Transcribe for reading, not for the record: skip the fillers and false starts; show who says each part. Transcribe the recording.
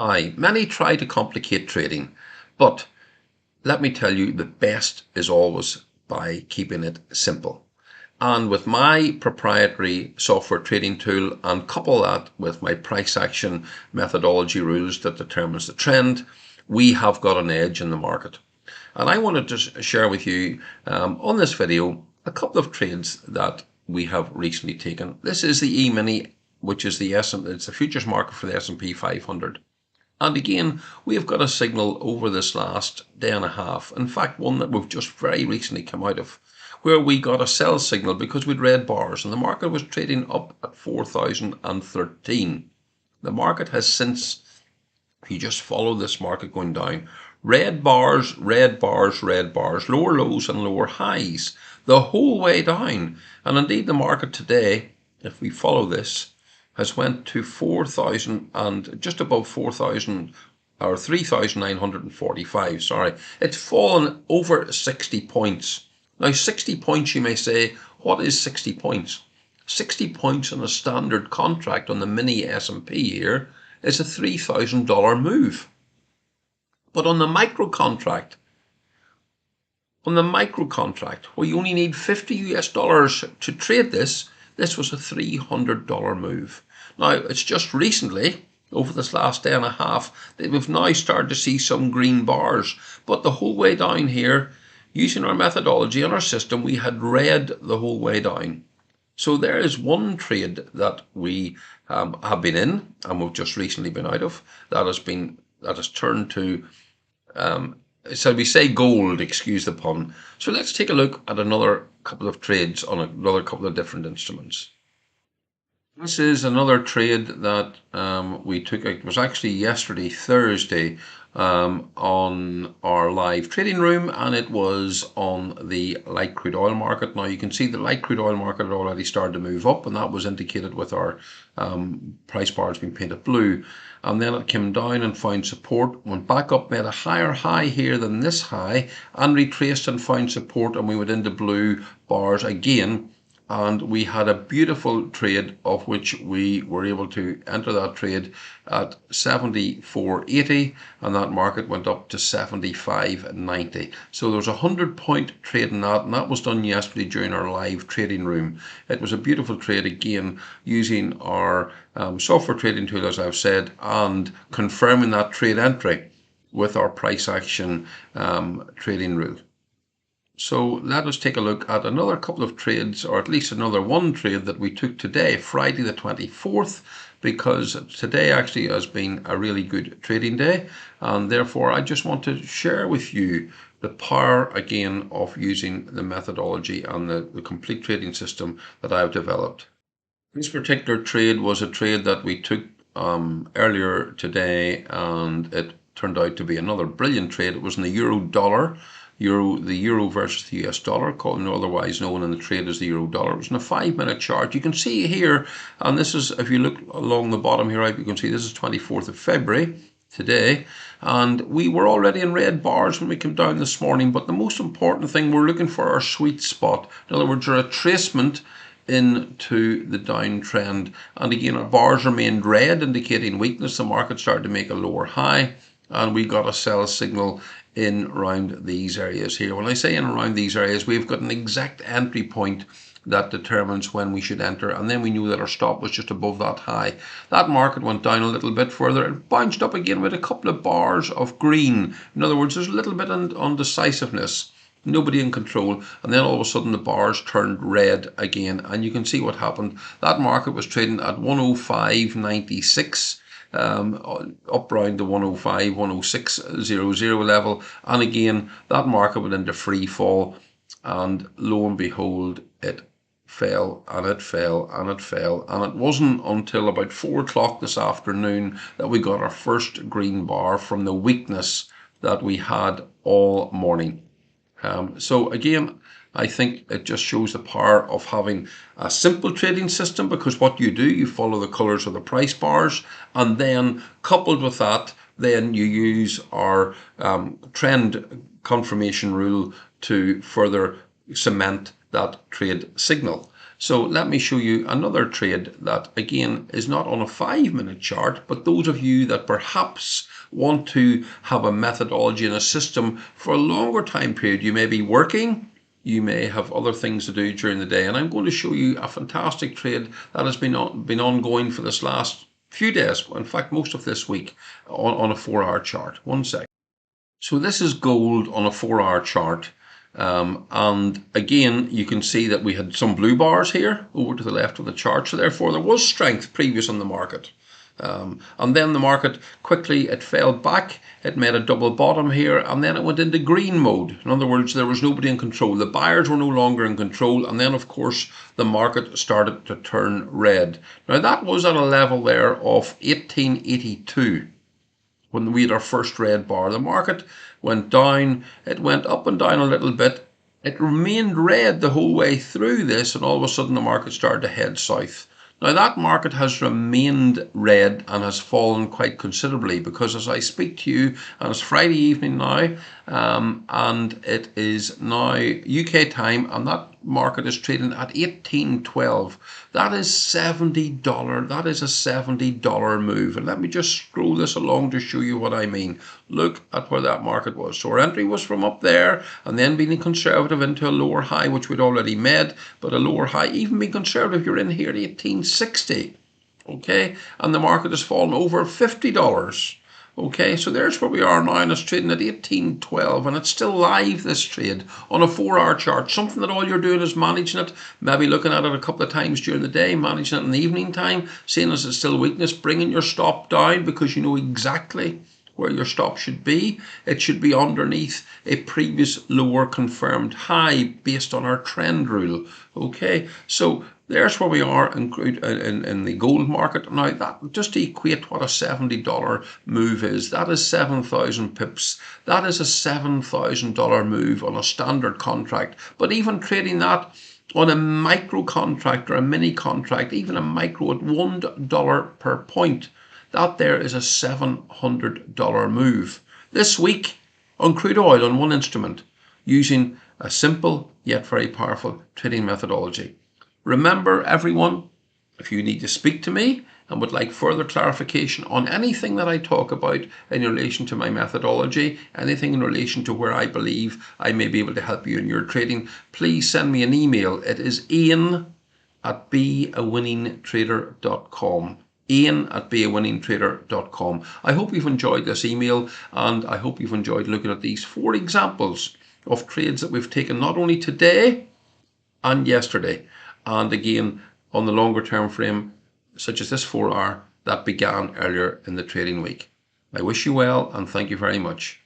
Speaker 1: Hi, many try to complicate trading, but let me tell you, the best is always by keeping it simple. And with my proprietary software trading tool and couple that with my price action methodology rules that determines the trend, we have got an edge in the market. And I wanted to share with you on this video a couple of trades that we have recently taken. This is the E-mini, which is it's the futures market for the S&P 500. And again, we have got a signal over this last day and a half. In fact, one that we've just very recently come out of, where we got a sell signal because we'd red bars and the market was trading up at 4,013. The market has since, if you just follow this market going down, red bars, red bars, red bars, lower lows and lower highs, the whole way down. And indeed the market today, if we follow this, has went to 4,000 and just above 4,000 or 3,945, sorry. It's fallen over 60 points. Now 60 points, you may say, what is 60 points? 60 points on a standard contract on the mini S&P here is a $3,000 move. But on the micro contract, where you only need 50 US dollars to trade this was a $300 move. Now, it's just recently, over this last day and a half, that we've now started to see some green bars. But the whole way down here, using our methodology and our system, we had red the whole way down. So there is one trade that we have been in, and we've just recently been out of, that has turned to, so we say gold, excuse the pun. So let's take a look at another couple of trades on another couple of different instruments. This is another trade that we took. It was actually yesterday, Thursday, on our live trading room, and it was on the light crude oil market. Now you can see the light crude oil market had already started to move up, and that was indicated with our price bars being painted blue. And then it came down and found support, went back up, made a higher high here than this high, and retraced and found support, and we went into blue bars again. And we had a beautiful trade of which we were able to enter that trade at 74.80, and that market went up to 75.90. So there was a 100-point trade in that, and that was done yesterday during our live trading room. It was a beautiful trade, again, using our software trading tool, as I've said, and confirming that trade entry with our price action trading rule. So let us take a look at another couple of trades, or at least another one trade that we took today, Friday the 24th, because today actually has been a really good trading day, and therefore I just want to share with you the power again of using the methodology and the complete trading system that I've developed. This particular trade was a trade that we took earlier today, and it turned out to be another brilliant trade. It was in the euro-dollar. The euro versus the US dollar, otherwise known in the trade as the euro dollar. It was in a 5-minute chart. You can see here, and this is, if you look along the bottom here, you can see this is 24th of February today, and we were already in red bars when we came down this morning. But the most important thing, we're looking for our sweet spot. In other words, our retracement into the downtrend, and again our bars remained red, indicating weakness. The market started to make a lower high, and we got a sell signal in around these areas here. When I say in around these areas, we've got an exact entry point that determines when we should enter, and then we knew that our stop was just above that high. That market went down a little bit further and bounced up again with a couple of bars of green. In other words, there's a little bit of undecisiveness, nobody in control, and then all of a sudden the bars turned red again, and you can see what happened. That market was trading at 105.96. Up around the 105, 106.00 level, and again that market went into free fall, and lo and behold, it fell and it fell and it fell, and it wasn't until about 4 o'clock this afternoon that we got our first green bar from the weakness that we had all morning. So again, I think it just shows the power of having a simple trading system, because what you do, you follow the colors of the price bars, and then coupled with that, then you use our trend confirmation rule to further cement that trade signal. So let me show you another trade that again is not on a 5-minute chart, but those of you that perhaps want to have a methodology and a system for a longer time period, you may be working, you may have other things to do during the day, and I'm going to show you a fantastic trade that has been ongoing for this last few days, in fact most of this week, on a 4-hour chart. One sec. So this is gold on a 4-hour chart. And again, you can see that we had some blue bars here over to the left of the chart. So therefore there was strength previous in the market. And then the market quickly, it fell back, it made a double bottom here, and then it went into green mode. In other words, there was nobody in control. The buyers were no longer in control, and then of course the market started to turn red. Now that was at a level there of 1882. When we had our first red bar, the market went down, it went up and down a little bit, it remained red the whole way through this, and all of a sudden the market started to head south. Now that market has remained red and has fallen quite considerably, because as I speak to you, and it's Friday evening now, and it is now UK time, and that market is trading at 1812. That is $70. That is a $70 move. And let me just scroll this along to show you what I mean. Look at where that market was. So our entry was from up there, and then being conservative into a lower high, which we'd already made, but a lower high, even being conservative, you're in here at 1860. Okay, and the market has fallen over $50. Okay, so there's where we are now, and it's trading at 1812, and it's still live, this trade, on a 4-hour chart. Something that all you're doing is managing it, maybe looking at it a couple of times during the day, managing it in the evening time, seeing as it's still weakness, bringing your stop down because you know exactly where your stop should be. It should be underneath a previous lower confirmed high based on our trend rule. Okay, so there's where we are in the gold market. Now, that just to equate what a $70 move is, that is 7,000 pips. That is a $7,000 move on a standard contract. But even trading that on a micro contract or a mini contract, even a micro at $1 per point, that there is a $700 move. This week on crude oil on one instrument, using a simple yet very powerful trading methodology. Remember, everyone, if you need to speak to me and would like further clarification on anything that I talk about in relation to my methodology, anything in relation to where I believe I may be able to help you in your trading, please send me an email. It is ian@beawinningtrader.com. ian@beawinningtrader.com. I hope you've enjoyed this email, and I hope you've enjoyed looking at these 4 examples of trades that we've taken not only today and yesterday, and again on the longer term frame, such as this 4-hour that began earlier in the trading week. I wish you well, and thank you very much.